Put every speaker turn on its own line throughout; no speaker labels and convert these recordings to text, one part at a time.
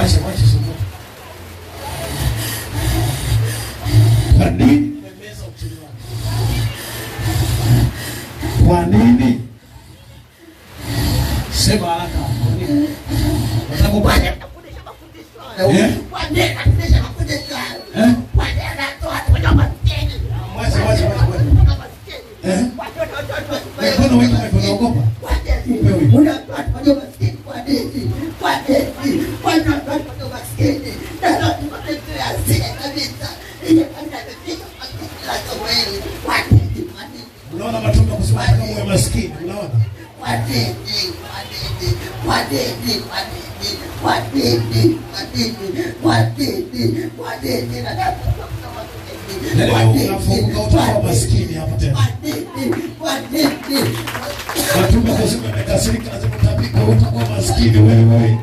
Wacha sumbua. Kwa nini umemeza uchumi wako? Kwa nini? Sema haraka. Kwa sababu bwana anafundisha mafundisho. Kwa nini anafundisha mafundisho? Kwa nini anatoa kwa maskini? Wacha. Mbona wewe unaogopa? Unatoa kwa maskini kwa nini? Kwa nini? Kwa nini unatoa kwa maskini? Ndio tunatetea sisi kabisa. Ile kanda imefika kwa kila wewe. Kwa nini? Unaona matunda kusema kama wewe maskini, unaona? Kwa nini? Unafunga utakuwa maskini hapa tena. Matunda kusema umekasirika lazima utapika utakuwa maskini wewe.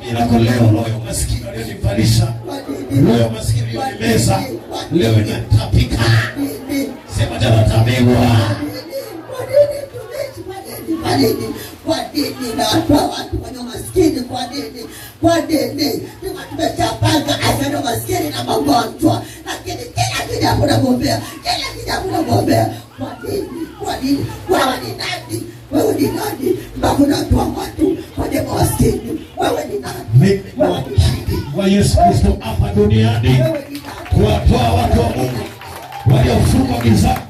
Bila leo leo maskini aliyonivalisha. Leo maskini aliyonimeza. Leo natapika. Sema tena tabewa. Kwa nini na watu kwenye maskini kwa nini? Kwa nini? Tumechapanga afya maskini na magonjwa. Lakini kila kijabu unagombea. Kwa nini? Wewe ni nani? Wewe ni nani? Mbona unatoa watu kwenye maskini? Wewe ni nani? Wa Yesu Kristo hapa duniani kuwatoa watu wa Mungu waliofungwa gizani.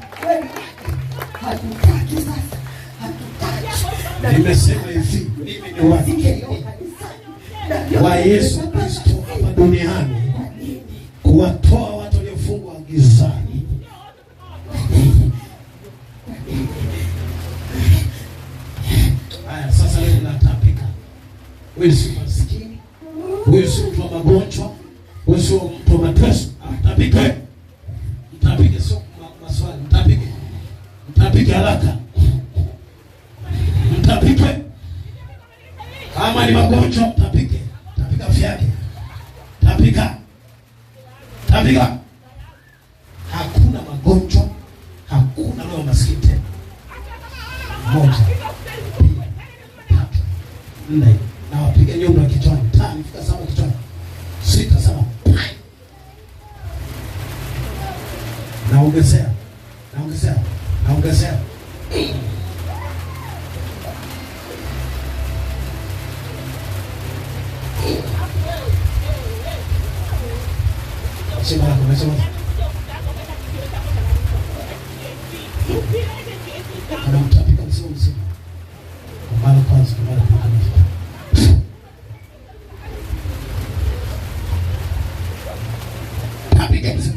Nimesema hivi, mimi ni wakili wa Yesu Kristo hapa duniani kuwatoa watu waliofungwa gizani. Haya, sasa leo natapika. Wewe si maskini, wewe si mtu wa magonjwa, wewe si mtu wa mateso. Tapike. Tapike sio maswali, tapike. Tapike haraka. Tapike. Kama ni magonjwa tapike. Tapika afya yake. Tapika. Hakuna magonjwa, hakuna leo maskini tena. 1, 2, 3, 4. Na wapige nyundo kichwani. 5 fika 7 kichwani. 6 7. Naongezea. Sema. Kana mtapika msio. Mara kwanza. Tapika msio.